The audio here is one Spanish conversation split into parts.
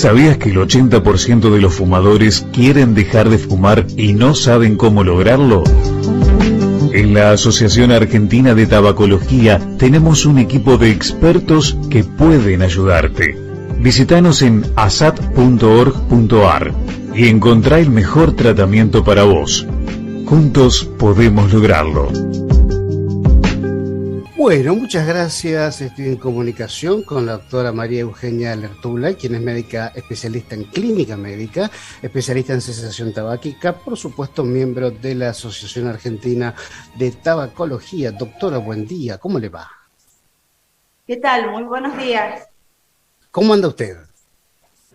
¿Sabías que el 80% de los fumadores quieren dejar de fumar y no saben cómo lograrlo? En la Asociación Argentina de Tabacología tenemos un equipo de expertos que pueden ayudarte. Visítanos en asat.org.ar y encontrá el mejor tratamiento para vos. Juntos podemos lograrlo. Bueno, muchas gracias. Estoy en comunicación con la doctora María Eugenia Lertula, quien es médica especialista en clínica médica, especialista en cesación tabáquica, por supuesto miembro de la Asociación Argentina de Tabacología. Doctora, buen día, ¿cómo le va? ¿Qué tal? Muy buenos días. ¿Cómo anda usted?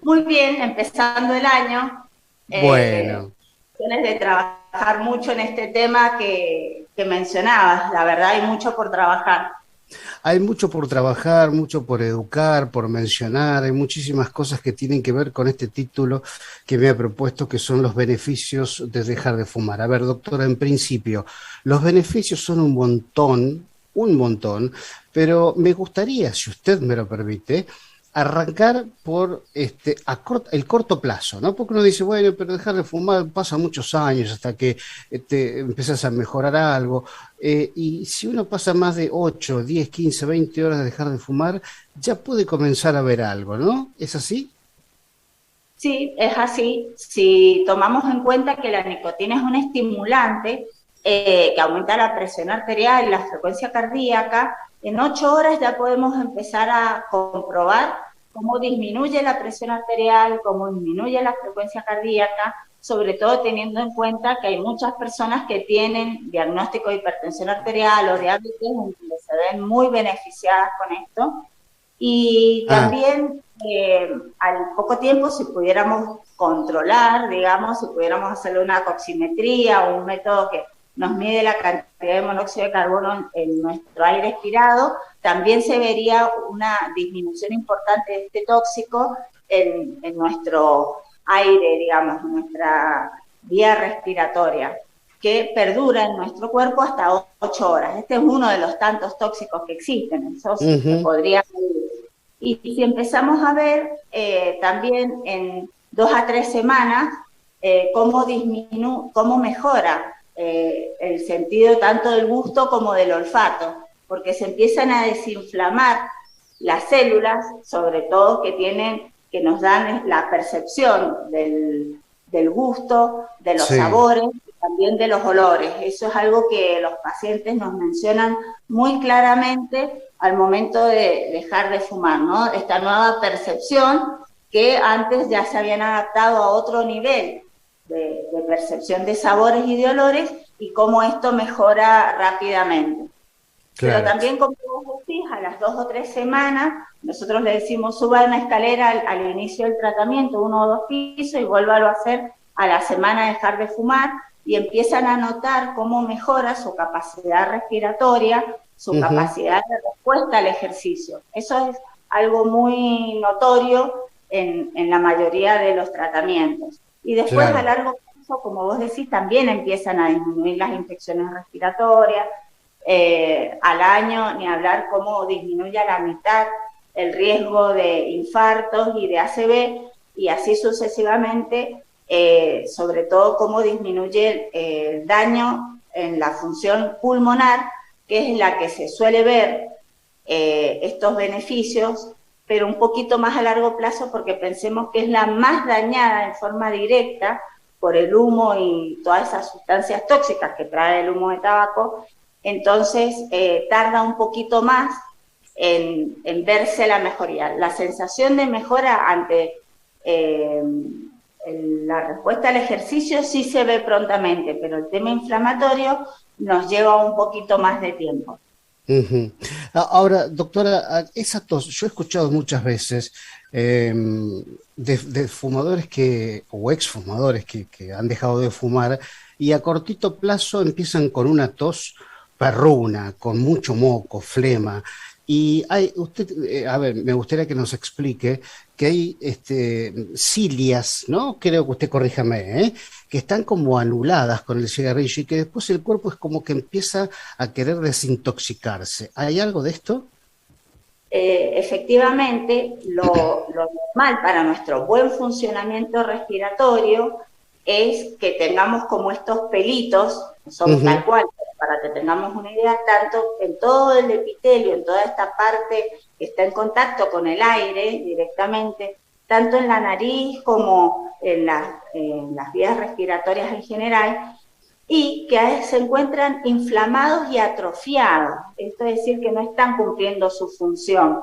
Muy bien, empezando el año. Bueno. De trabajar mucho en este tema que mencionabas. La verdad hay mucho por trabajar. Hay mucho por trabajar, mucho por educar, por mencionar, hay muchísimas cosas que tienen que ver con este título que me ha propuesto, que son los beneficios de dejar de fumar. A ver, doctora, en principio, los beneficios son un montón, pero me gustaría, si usted me lo permite, arrancar por el corto plazo, ¿no? Porque uno dice, bueno, pero dejar de fumar pasa muchos años hasta que empiezas a mejorar algo. Y si uno pasa más de 8, 10, 15, 20 horas de dejar de fumar, ya puede comenzar a ver algo, ¿no? ¿Es así? Sí, es así. Si tomamos en cuenta que la nicotina es un estimulante que aumenta la presión arterial y la frecuencia cardíaca, en 8 horas ya podemos empezar a comprobar cómo disminuye la presión arterial, cómo disminuye la frecuencia cardíaca, sobre todo teniendo en cuenta que hay muchas personas que tienen diagnóstico de hipertensión arterial o diabetes, donde se ven muy beneficiadas con esto. Y también al poco tiempo, si pudiéramos controlar, digamos, si pudiéramos hacerle una coximetría o un método que nos mide la cantidad de monóxido de carbono en nuestro aire expirado, también se vería una disminución importante de este tóxico en nuestro aire, digamos, en nuestra vía respiratoria, que perdura en nuestro cuerpo hasta 8 horas. Este es uno de los tantos tóxicos que existen, eso se podría medir. Y si empezamos a ver también en 2 a 3 semanas cómo mejora el sentido tanto del gusto como del olfato, porque se empiezan a desinflamar las células, sobre todo que nos dan la percepción del gusto, de los sabores y también de los olores. Eso es algo que los pacientes nos mencionan muy claramente al momento de dejar de fumar, ¿no? Esta nueva percepción que antes ya se habían adaptado a otro nivel de percepción de sabores y de olores, y cómo esto mejora rápidamente. Claro. Pero también, como vos decís, a las 2 o 3 semanas, nosotros le decimos suba una escalera al inicio del tratamiento, 1 o 2 pisos, y vuélvalo a hacer a la semana de dejar de fumar, y empiezan a notar cómo mejora su capacidad respiratoria, su capacidad de respuesta al ejercicio. Eso es algo muy notorio en la mayoría de los tratamientos. Y después, a largo plazo, como vos decís, también empiezan a disminuir las infecciones respiratorias. Al año, ni hablar cómo disminuye a la mitad el riesgo de infartos y de ACV, y así sucesivamente, sobre todo cómo disminuye el daño en la función pulmonar, que es la que se suele ver estos beneficios, pero un poquito más a largo plazo, porque pensemos que es la más dañada en forma directa por el humo y todas esas sustancias tóxicas que trae el humo de tabaco. Entonces tarda un poquito más en verse la mejoría. La sensación de mejora ante la respuesta al ejercicio sí se ve prontamente, pero el tema inflamatorio nos lleva un poquito más de tiempo. Ahora, doctora, esa tos, yo he escuchado muchas veces de fumadores o exfumadores que han dejado de fumar, y a cortito plazo empiezan con una tos perruna, con mucho moco, flema. Y a ver, me gustaría que nos explique que hay cilias, ¿no? Creo que usted corríjame, que están como anuladas con el cigarrillo, y que después el cuerpo es como que empieza a querer desintoxicarse. ¿Hay algo de esto? efectivamente lo normal para nuestro buen funcionamiento respiratorio es que tengamos como estos pelitos, son tal cual, para que tengamos una idea, tanto en todo el epitelio, en toda esta parte que está en contacto con el aire directamente, tanto en la nariz como en las vías respiratorias en general, y que se encuentran inflamados y atrofiados, esto es decir, que no están cumpliendo su función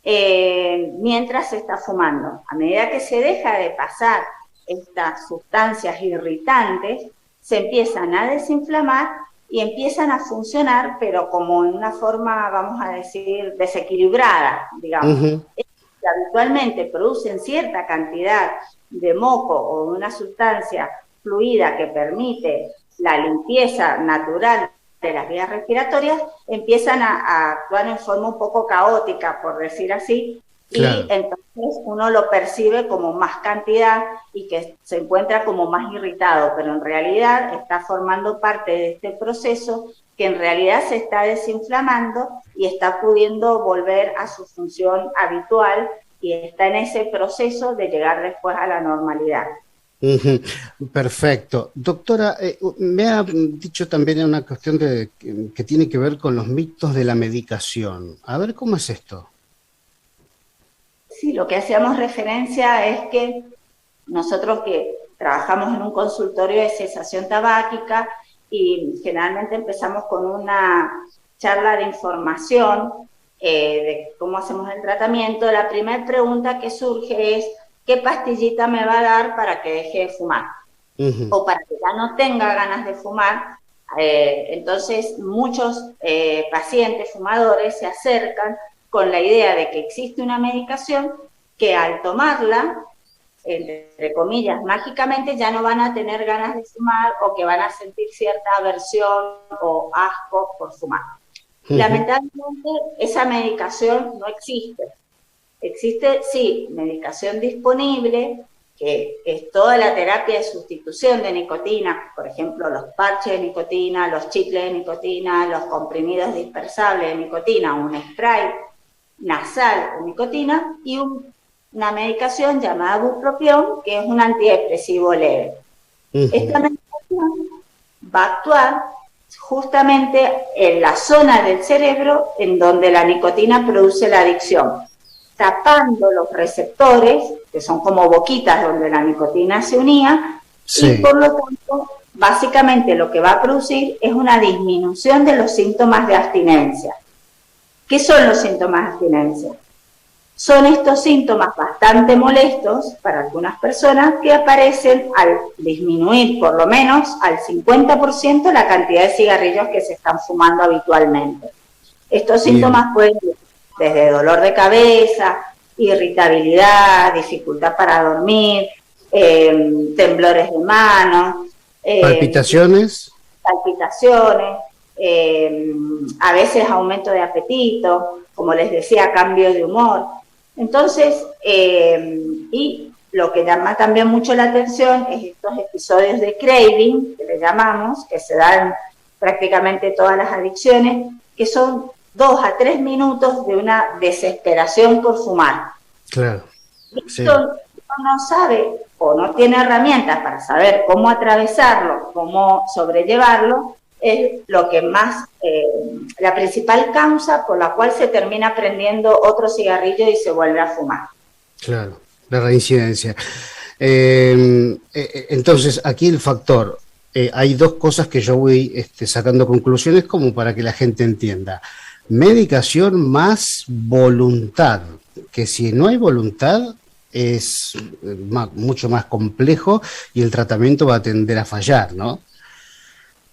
mientras se está fumando. A medida que se deja de pasar estas sustancias irritantes, se empiezan a desinflamar y empiezan a funcionar, pero como en una forma, vamos a decir, desequilibrada, digamos. Que habitualmente producen cierta cantidad de moco o una sustancia fluida que permite la limpieza natural de las vías respiratorias, empiezan a actuar en forma un poco caótica, por decir así, claro. Y entonces uno lo percibe como más cantidad y que se encuentra como más irritado, pero en realidad está formando parte de este proceso que en realidad se está desinflamando y está pudiendo volver a su función habitual y está en ese proceso de llegar después a la normalidad. Perfecto. Doctora, me ha dicho también una cuestión que tiene que ver con los mitos de la medicación. A ver, ¿cómo es esto? Sí, lo que hacíamos referencia es que nosotros que trabajamos en un consultorio de cesación tabáquica y generalmente empezamos con una charla de información de cómo hacemos el tratamiento, la primera pregunta que surge es ¿qué pastillita me va a dar para que deje de fumar? O para que ya no tenga ganas de fumar. Entonces muchos pacientes fumadores se acercan con la idea de que existe una medicación que al tomarla, entre comillas, mágicamente ya no van a tener ganas de fumar o que van a sentir cierta aversión o asco por fumar. Lamentablemente esa medicación no existe. Existe, sí, medicación disponible, que es toda la terapia de sustitución de nicotina, por ejemplo, los parches de nicotina, los chicles de nicotina, los comprimidos dispersables de nicotina, un spray nasal de nicotina y una medicación llamada bupropión, que es un antidepresivo leve. Esta medicación va a actuar justamente en la zona del cerebro en donde la nicotina produce la adicción, tapando los receptores, que son como boquitas donde la nicotina se unía, sí. Y por lo tanto, básicamente lo que va a producir es una disminución de los síntomas de abstinencia. ¿Qué son los síntomas de abstinencia? Son estos síntomas bastante molestos para algunas personas que aparecen al disminuir por lo menos al 50% la cantidad de cigarrillos que se están fumando habitualmente. Estos síntomas pueden ir desde dolor de cabeza, irritabilidad, dificultad para dormir, temblores de manos, palpitaciones, a veces aumento de apetito, como les decía, cambio de humor. Entonces, y lo que llama también mucho la atención es estos episodios de craving, que le llamamos, que se dan prácticamente todas las adicciones, que son 2 a 3 minutos de una desesperación por fumar. Claro. Sí. Uno no sabe o no tiene herramientas para saber cómo atravesarlo, cómo sobrellevarlo, es lo que más, la principal causa por la cual se termina prendiendo otro cigarrillo y se vuelve a fumar. Claro, la reincidencia. Entonces, aquí el factor, hay dos cosas que yo voy sacando conclusiones como para que la gente entienda. Medicación más voluntad, que si no hay voluntad es mucho más complejo y el tratamiento va a tender a fallar, ¿no?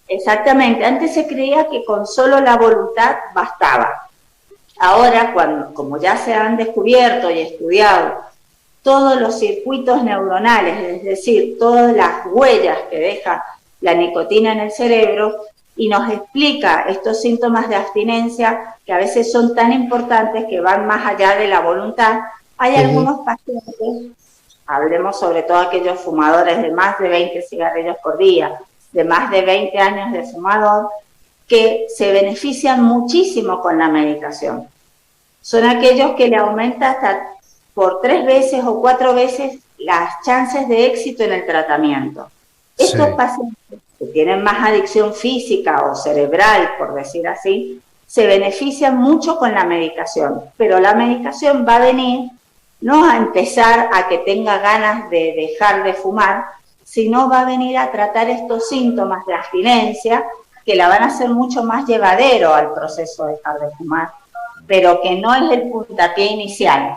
Exactamente, antes se creía que con solo la voluntad bastaba. Ahora, como ya se han descubierto y estudiado todos los circuitos neuronales, es decir, todas las huellas que deja la nicotina en el cerebro, y nos explica estos síntomas de abstinencia que a veces son tan importantes que van más allá de la voluntad. Hay algunos pacientes, hablemos sobre todo aquellos fumadores de más de 20 cigarrillos por día, de más de 20 años de fumador, que se benefician muchísimo con la medicación. son aquellos que le aumenta hasta por 3 veces o 4 veces las chances de éxito en el tratamiento. Estos pacientes que tienen más adicción física o cerebral, por decir así, se benefician mucho con la medicación, pero la medicación va a venir no a empezar a que tenga ganas de dejar de fumar, sino va a venir a tratar estos síntomas de abstinencia que la van a hacer mucho más llevadero al proceso de dejar de fumar, pero que no es el puntapié inicial.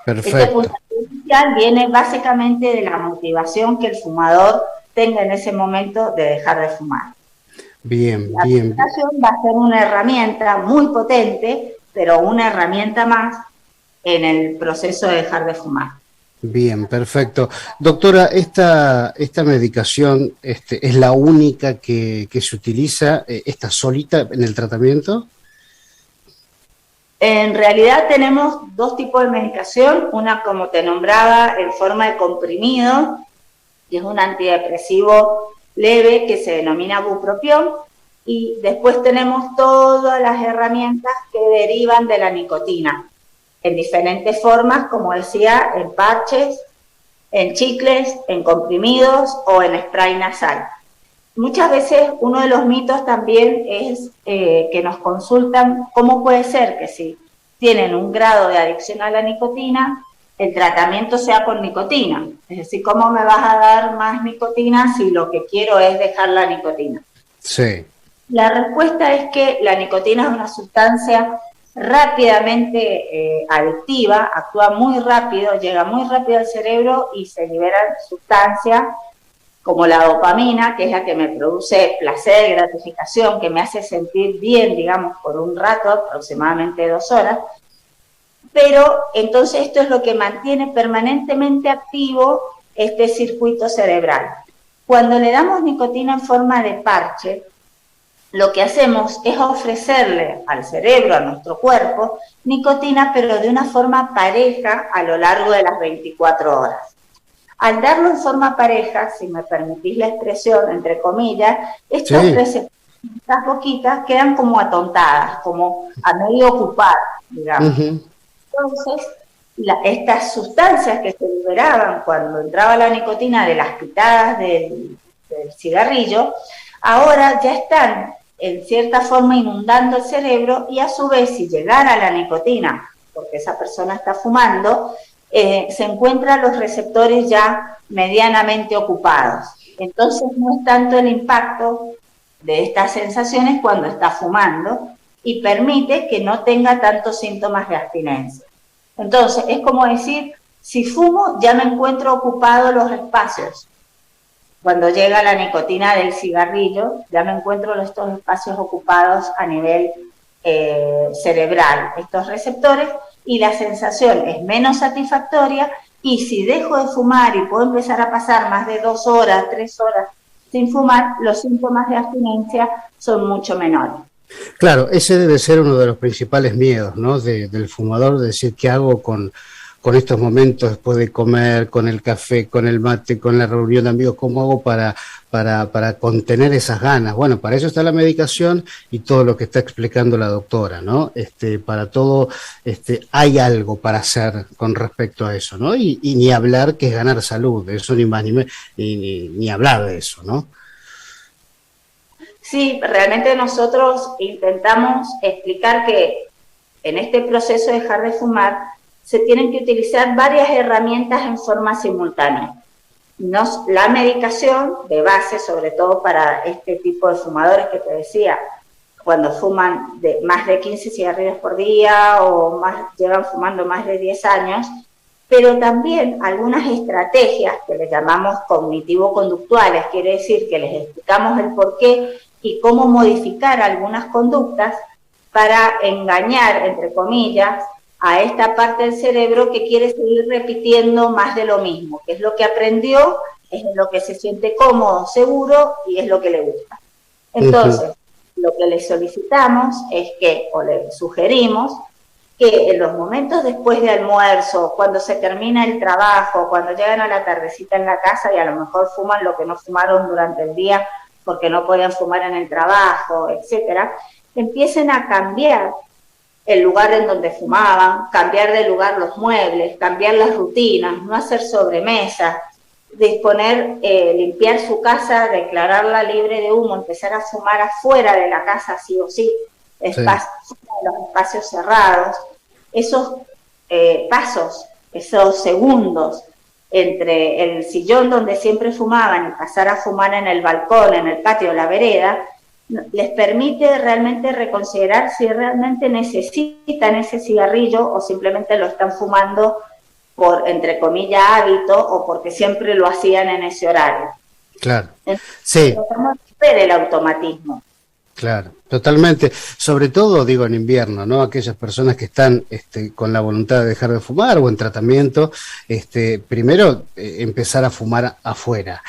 Perfecto. Este puntapié inicial viene básicamente de la motivación que el fumador tenga en ese momento de dejar de fumar. Bien, la bien. La medicación va a ser una herramienta muy potente, pero una herramienta más en el proceso de dejar de fumar. Bien, perfecto. Doctora, ¿esta medicación es la única que se utiliza, está solita en el tratamiento? En realidad tenemos 2 tipos de medicación, una como te nombraba en forma de comprimido, que es un antidepresivo leve que se denomina bupropión, y después tenemos todas las herramientas que derivan de la nicotina, en diferentes formas, como decía, en parches, en chicles, en comprimidos o en spray nasal. Muchas veces uno de los mitos también es que nos consultan cómo puede ser que si tienen un grado de adicción a la nicotina, el tratamiento sea con nicotina. Es decir, ¿cómo me vas a dar más nicotina si lo que quiero es dejar la nicotina? Sí. La respuesta es que la nicotina es una sustancia rápidamente adictiva, actúa muy rápido, llega muy rápido al cerebro y se liberan sustancias como la dopamina, que es la que me produce placer y gratificación, que me hace sentir bien, digamos, por un rato, aproximadamente 2 horas, pero entonces esto es lo que mantiene permanentemente activo este circuito cerebral. Cuando le damos nicotina en forma de parche, lo que hacemos es ofrecerle al cerebro, a nuestro cuerpo, nicotina, pero de una forma pareja a lo largo de las 24 horas. Al darlo en forma pareja, si me permitís la expresión, entre comillas, estas estas boquitas quedan como atontadas, como a medio ocupar, digamos. Entonces, estas sustancias que se liberaban cuando entraba la nicotina de las pitadas del cigarrillo, ahora ya están en cierta forma inundando el cerebro y a su vez si llegara la nicotina, porque esa persona está fumando, se encuentran los receptores ya medianamente ocupados. Entonces no es tanto el impacto de estas sensaciones cuando está fumando y permite que no tenga tantos síntomas de abstinencia. Entonces es como decir, si fumo ya me encuentro ocupado los espacios. Cuando llega la nicotina del cigarrillo, ya me encuentro estos espacios ocupados a nivel cerebral, estos receptores, y la sensación es menos satisfactoria, y si dejo de fumar y puedo empezar a pasar más de 2 horas, 3 horas sin fumar, los síntomas de abstinencia son mucho menores. Claro, ese debe ser uno de los principales miedos, ¿no? Del fumador, de decir, ¿qué hago con estos momentos después de comer, con el café, con el mate, con la reunión de amigos? ¿Cómo hago para contener esas ganas? Bueno, para eso está la medicación y todo lo que está explicando la doctora, ¿no? Para todo hay algo para hacer con respecto a eso, ¿no? Y ni hablar que es ganar salud, eso ni más ni hablar de eso, ¿no? Sí, realmente nosotros intentamos explicar que en este proceso de dejar de fumar se tienen que utilizar varias herramientas en forma simultánea. La medicación de base, sobre todo para este tipo de fumadores que te decía, cuando fuman más de 15 cigarrillos por día o llevan fumando más de 10 años, pero también algunas estrategias que les llamamos cognitivo-conductuales, quiere decir que les explicamos el porqué y cómo modificar algunas conductas para engañar, entre comillas, a esta parte del cerebro que quiere seguir repitiendo más de lo mismo, que es lo que aprendió, es lo que se siente cómodo, seguro y es lo que le gusta. Entonces, lo que le solicitamos es que, o le sugerimos, que en los momentos después de almuerzo, cuando se termina el trabajo, cuando llegan a la tardecita en la casa y a lo mejor fuman lo que no fumaron durante el día porque no podían fumar en el trabajo, etcétera, empiecen a cambiar el lugar en donde fumaban, cambiar de lugar los muebles, cambiar las rutinas, no hacer sobremesas, disponer, limpiar su casa, declararla libre de humo, empezar a fumar afuera de la casa sí o sí, fuera de los espacios cerrados. Esos pasos, esos segundos entre el sillón donde siempre fumaban y pasar a fumar en el balcón, en el patio, la vereda, les permite realmente reconsiderar si realmente necesitan ese cigarrillo o simplemente lo están fumando por, entre comillas, hábito o porque siempre lo hacían en ese horario. Claro. Entonces, Sí. tratamos de ver el automatismo. Claro, totalmente. Sobre todo, digo, en invierno, ¿no? Aquellas personas que están con la voluntad de dejar de fumar o en tratamiento, primero empezar a fumar afuera.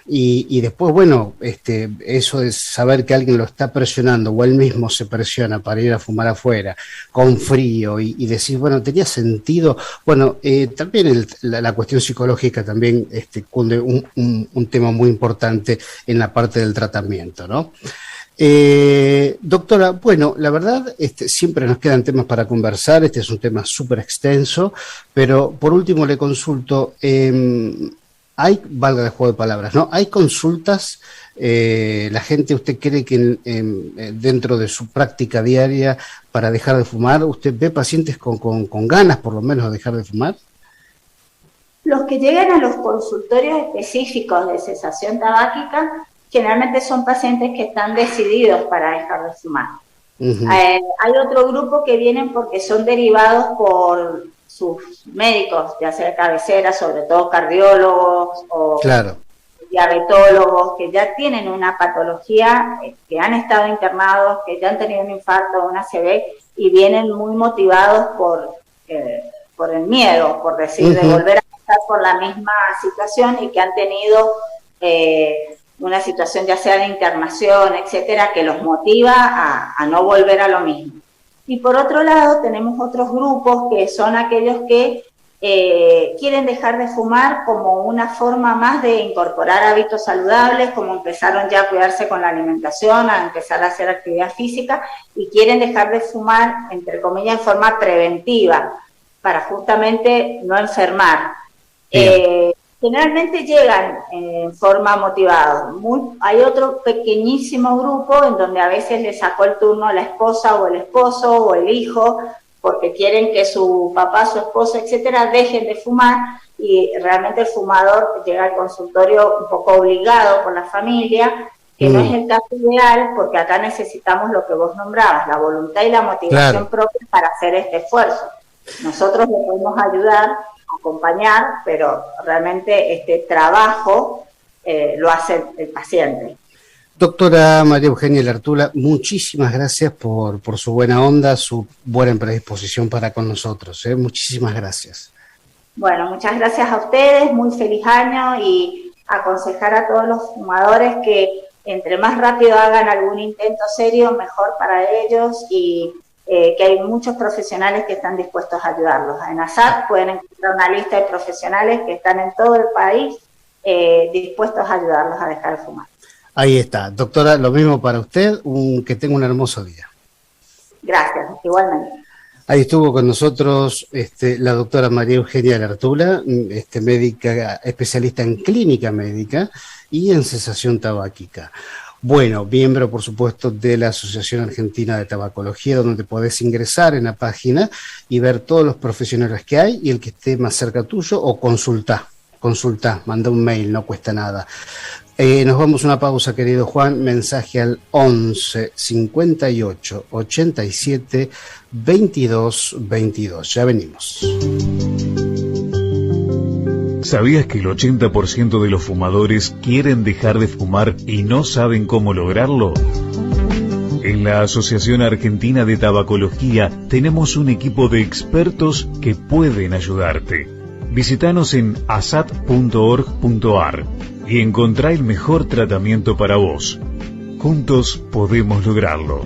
Y después, bueno, eso de saber que alguien lo está presionando o él mismo se presiona para ir a fumar afuera, con frío, y decir, bueno, tenía sentido. Bueno, también la cuestión psicológica también cunde un tema muy importante en la parte del tratamiento, ¿no? Doctora, bueno, la verdad, siempre nos quedan temas para conversar, este es un tema súper extenso, pero por último le consulto, hay, valga el juego de palabras, ¿no? ¿Hay consultas? La gente, ¿usted cree que dentro de su práctica diaria para dejar de fumar, usted ve pacientes con ganas por lo menos de dejar de fumar? Los que llegan a los consultorios específicos de cesación tabáquica generalmente son pacientes que están decididos para dejar de fumar. Uh-huh. Hay otro grupo que vienen porque son derivados por sus médicos, ya sea de cabecera, sobre todo cardiólogos o diabetólogos, que ya tienen una patología, que han estado internados, que ya han tenido un infarto o una ACV, y vienen muy motivados por el miedo, por decir, uh-huh, de volver a pasar por la misma situación y que han tenido una situación ya sea de internación, etcétera, que los motiva a no volver a lo mismo. Y por otro lado tenemos otros grupos que son aquellos que quieren dejar de fumar como una forma más de incorporar hábitos saludables, como empezaron ya a cuidarse con la alimentación, a empezar a hacer actividad física, y quieren dejar de fumar, entre comillas, en forma preventiva, para justamente no enfermar. Generalmente llegan en forma motivada. Hay otro pequeñísimo grupo en donde a veces le sacó el turno a la esposa o el esposo o el hijo, porque quieren que su papá, su esposa, etcétera, dejen de fumar, y realmente el fumador llega al consultorio un poco obligado por la familia, que no es el caso ideal, porque acá necesitamos lo que vos nombrabas, la voluntad y la motivación propia para hacer este esfuerzo. Nosotros le podemos ayudar, acompañar, pero realmente este trabajo lo hace el paciente. Doctora María Eugenia Lertula, muchísimas gracias por su buena onda, su buena predisposición para con nosotros. Muchísimas gracias. Bueno, muchas gracias a ustedes, muy feliz año, y aconsejar a todos los fumadores que entre más rápido hagan algún intento serio, mejor para ellos, y que hay muchos profesionales que están dispuestos a ayudarlos. En ASAT pueden encontrar una lista de profesionales que están en todo el país dispuestos a ayudarlos a dejar de fumar. Ahí está. Doctora, lo mismo para usted, que tenga un hermoso día. Gracias, igualmente. Ahí estuvo con nosotros la doctora María Eugenia Lertula, médica especialista en clínica médica y en cesación tabáquica. Bueno, miembro, por supuesto, de la Asociación Argentina de Tabacología, donde podés ingresar en la página y ver todos los profesionales que hay, y el que esté más cerca tuyo, o consultá, manda un mail, no cuesta nada. Nos vamos a una pausa, querido Juan. Mensaje al 11 58 87 22 22. Ya venimos. ¿Sabías que el 80% de los fumadores quieren dejar de fumar y no saben cómo lograrlo? En la Asociación Argentina de Tabacología tenemos un equipo de expertos que pueden ayudarte. Visítanos en asat.org.ar y encontrá el mejor tratamiento para vos. Juntos podemos lograrlo.